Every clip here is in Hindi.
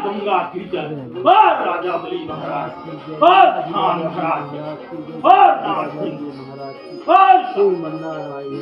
गंगा की जय, बोल राजा बली महाराज की, बोल खान महाराज की, बोल नाथ सिंह महाराज की, बोल श्रीमन्नारायण।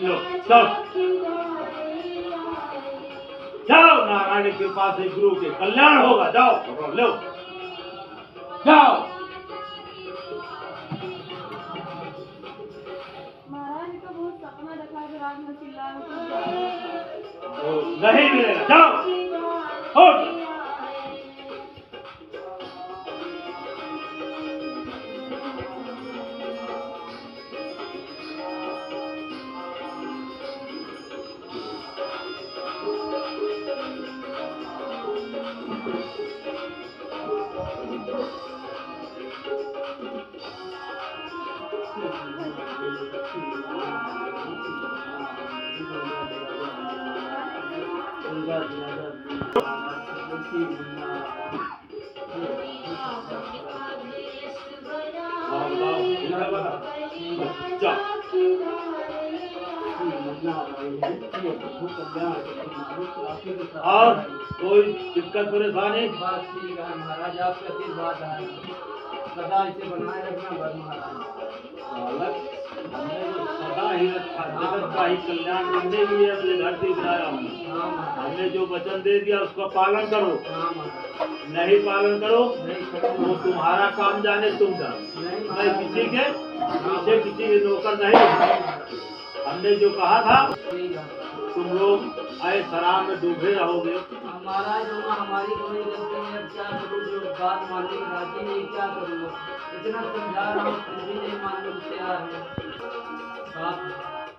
लो चलो, जाओ नारायण के पास से गुरु के कल्याण होगा। जाओ लो जाओ। महाराज का बहुत सपना देखा कि रात में चिल्लाने नहीं मिलेगा। जाओ हो हाँ बताओ, ठीक है बता। जाओ। और कोई दिक्कत परेशानी? बस ठीक है महाराज, आपका आशीर्वाद है, सदा इसे बनाए रखना बस महाराज। बालक, हमने तो सदा ही रखा, जगत का ही कल्याण करने के लिए अपने घर से गिराया हूँ। हाँ महाराज, हमने जो वचन दे दिया उसका पालन करो, हाँ महाराज, नहीं पालन करो नहीं करूँगा। वो तुम्हारा काम जाने तुम जानो। नहीं मैं महाराज, किसी के पीछे किसी के नौकर नहीं। हमने जो कहा था ठीक है। तुम लोग आए शराब में डूबे रहोगे। महाराज होगा हमारी कोई गलती नहीं, अब क्या करूँ, जो बात मानने की राजी नहीं, क्या करूँगा, इतना समझा रहा हूँ फिर भी नहीं मानने को तैयार है। बाप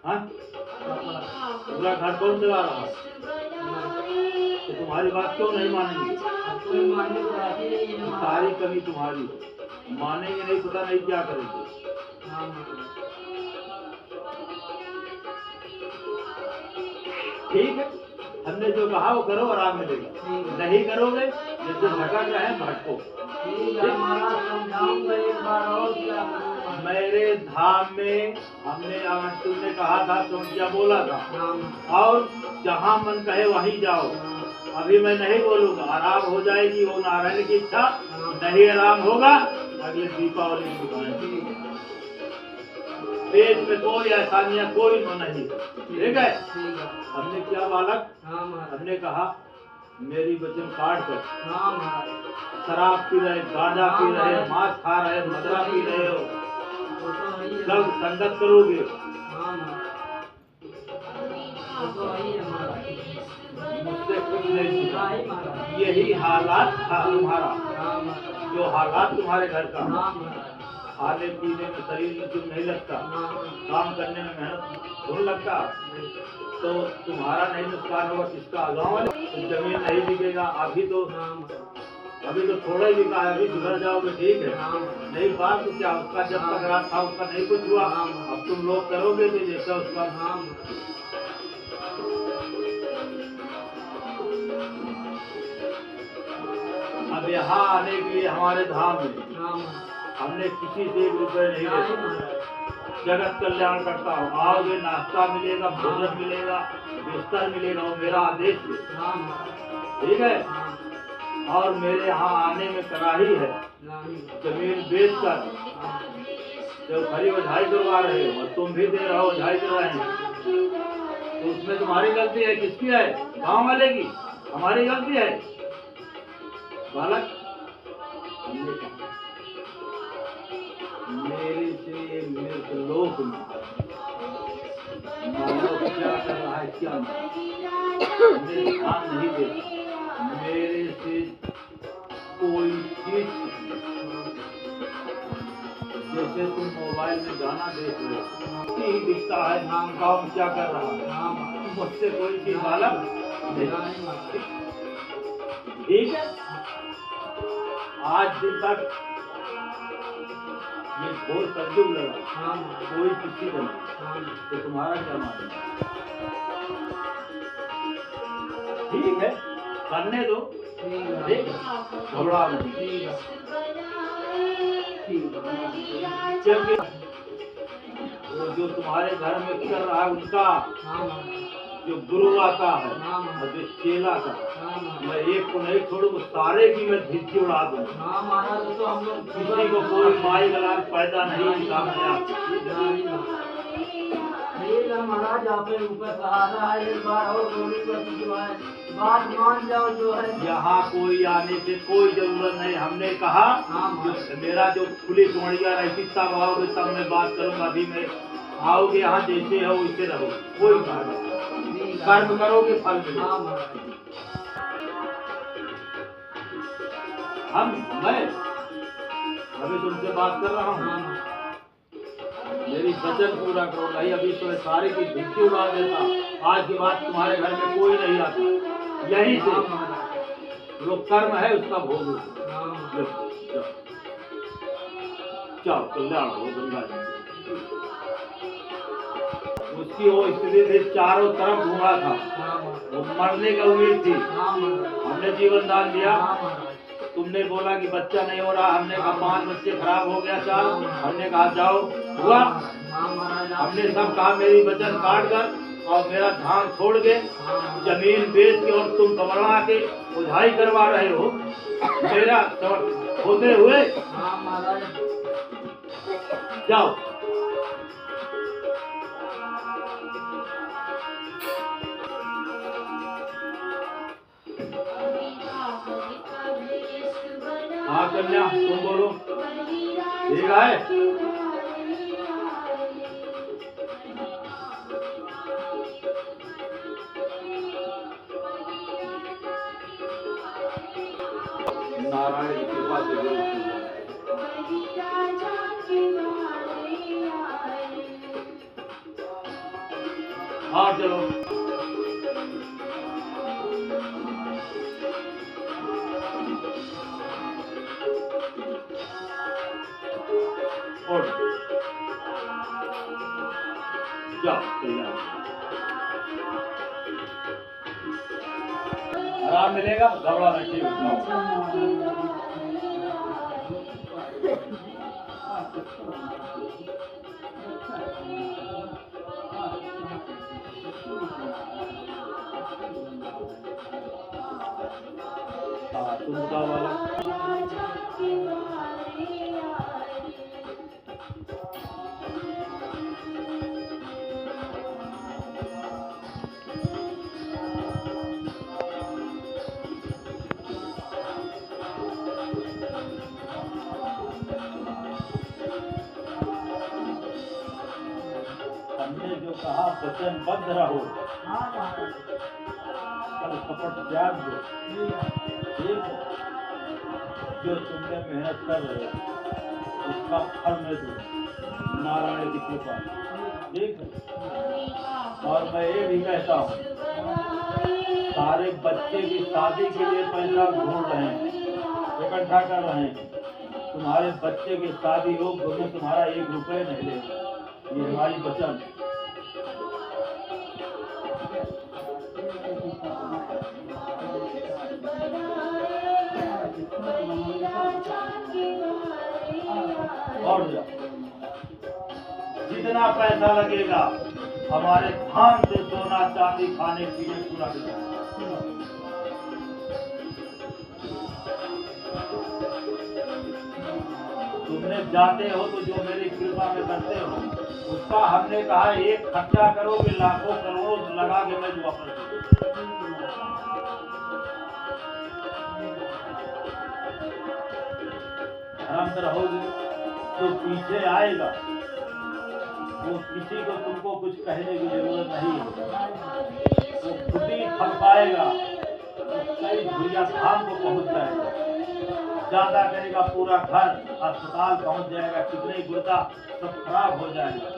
हाँ, बाप, पूरा घर कौन चला रहा है? तो तुम्हारी बात क्यों नहीं मानेंगे? अब कोई मानने को राजी नहीं है महाराज। सारी कमी तुम्हारी, मानेंगे नहीं, पता नहीं क्या करेंगे। हाँ महाराज, ठीक है, हमने जो कहा वो करो, आराम मिलेगा। ठीक है। नहीं करोगे जैसे भटक रहे भटको। ठीक है महाराज, समझाऊंगा एक बार और, क्या करूँगा। मेरे धाम में हमने तुमने कहा था, तुम क्या बोला था, हाँ महाराज, और जहाँ मन कहे वहीं जाओ। हाँ, अभी मैं नहीं बोलूंगा, आराम हो जाएगी, वो नारायण की इच्छा। हाँ, नहीं आराम होगा अगले दीपावली में बताएंगे। ठीक है, पेट में कोई आसानियां कोई नहीं, ठीक है। ठीक है। हमने क्या बालक, हाँ महाराज, हमने कहा मेरी वचन काट कर हाँ महाराज, शराब पी रहे, गांजा पी रहे, मांस खा रहे, मदरा पी रहे हो, वो तो वही है। सब संगत करोगे, हाँ महाराज, वो तो वही है महाराज। मुझसे कुछ नहीं सीखा। हाँ ही महाराज, यही हालात था तुम्हारा, हाँ महाराज, जो हालात तुम्हारे घर का, हाँ महाराज, खाने पीने में शरीर में तुम नहीं लगता, हाँ, काम करने में मेहनत थोड़ा लगता, तो तुम्हारा नहीं नुकसान होगा, किसका? गाँव वाले। तो जमीन नहीं बिकेगा, अभी तो थोड़ा ही बिका है, अभी सुधर जाओगे, ठीक है। हाँ, नहीं बात तो क्या, उसका जब तक रात था उसका नहीं कुछ हुआ, अब तुम लोग करोगे तो जैसा उसका। हाँ, अब यहाँ आने के लिए हमारे धाम में हाँ, हमने किसी से 1 रुपए नहीं हाँ, लिए। जगत कल्याण करता हूँ, आओगे नाश्ता मिलेगा, भोजन मिलेगा, बिस्तर मिलेगा, वो मेरा आदेश है, हाँ, ठीक है। हाँ, और मेरे यहाँ आने में कराही है, जमीन बेच कर जो खरी बधाई करवा रहे हो, और तुम भी दे रहे हो, बधाई करवाए हैं, तो उसमें तुम्हारी गलती है, किसकी है? गांव वाले की, हमारी गलती है। बालक, हमने कहा मेरे से मृत लोक में मानव क्या कर रहा है, क्या नहीं, ध्यान नहीं दे, मेरे से कोई चीज, जैसे तुम मोबाइल में गाना देख रहे हो, ही दिखता है काम क्या कर रहा है, मुझसे कोई चीज बालक नहीं। ठीक है, आज दिन तक ये घोर कलयुग लगा, कोई किसी का नहीं, तो तुम्हारा क्या मालूम? ठीक है, करने दो, ठीक है, घबरा नहीं, क्योंकि वो जो तुम्हारे घर में कर रहा है उनका जो गुरु आता है और जो चेला का, मैं एक को नहीं छोड़ूंगा, सारे की मैं धिक्की उड़ा दूंगा। किसी को कोई माई गलाल पैदा नहीं सामने आपके। महाराज आप ऊपर सहारा है, एक बार और बोली पर जो है बात मान जाओ, जो है यहाँ कोई आने की कोई जरूरत नहीं। हमने कहा मेरा जो खुली टोड़िया रहती तब आओगे, तब मैं बात करूंगा। अभी मैं आओगे यहाँ जैसे हो वैसे रहो, कोई बात नहीं, कर्म करोगे फल मिलेगा। मैं अभी तुमसे बात कर रहा हूँ, मेरी वचन पूरा करो, नहीं अभी तो सारे की भिक्की उड़ा देता। आज के बाद तुम्हारे घर में कोई नहीं आता, यही से जो कर्म है उसका भोग लो। जाओ, कल्याण हो गंगा जी। उसकी वो स्थिति थी, चारों तरफ घूमा था, वो मरने का उम्मीद थी, हमने जीवन दान दिया। तुम तुमने बोला कि बच्चा नहीं हो रहा, हमने कहा 5 बच्चे खराब हो गया चाल, हमने कहा जाओ, हुआ। हमने सब कहा मेरी वचन काट कर और मेरा धाम छोड़ के जमीन बेच के और तुम कमरा के बुझाई करवा रहे हो, मेरा होते हुए जाओ। हाँ कन्या तुम बोलो, ठीक है। नारायण की कृपा से हाँ चलो। और जाओ कल्याण, आराम मिलेगा, घबरा रखिए। तुम बताओ वाला हमने जो कहा वचनबद्ध रहो, कल कपट त्याग दो, ठीक है। जो तुमने मेहनत कर रहे हो उसका फल मैं दूँ, नारायण की कृपा, ठीक है। और मैं ये भी कहता हूँ, सारे बच्चे की शादी के लिए पैसा ढूंढ रहे हैं, इकट्ठा कर रहे हैं, तुम्हारे बच्चे की शादी हो तो तुम्हारा 1 रुपये नहीं लेगा, ये हमारी वचन। और जितना पैसा लगेगा हमारे धाम से सोना चांदी खाने पीने पूरा देगा। तुमने जाते हो तो जो मेरी कृपा में करते हो उसका हमने कहा एक खर्चा करोगे लाखों करोड़ लगा के मैं वापस आराम से रहोगे तो पीछे आएगा वो किसी को तुमको कुछ कहने की जरूरत नहीं है, वो खुद ही थक पाएगा, कई भैया धाम को पहुंच जाएगा, ज्यादा करेगा पूरा घर अस्पताल पहुंच जाएगा, कितने गुर्दा सब खराब हो जाएगा,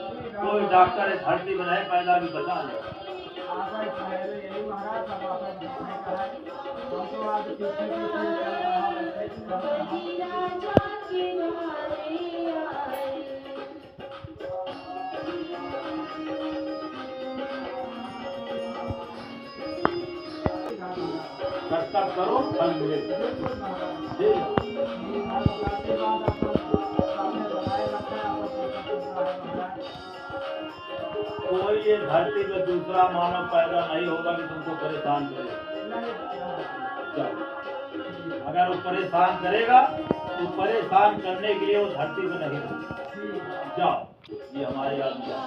कोई डॉक्टर है धरती में नहीं पैदा भी बचा लेगा। कर्तव्य करो फल मिलेगा। कोई ये धरती में दूसरा मानव पैदा नहीं होगा कि तुमको परेशान करेगा। अगर वो परेशान करेगा तो परेशान करने के लिए वो धरती में नहीं होगा। जाओ, ये हमारी आज्ञा।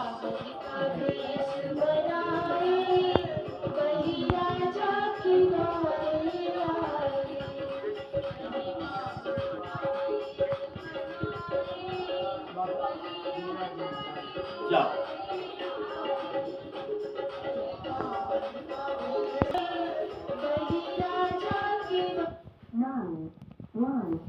जाओ। Nine, one.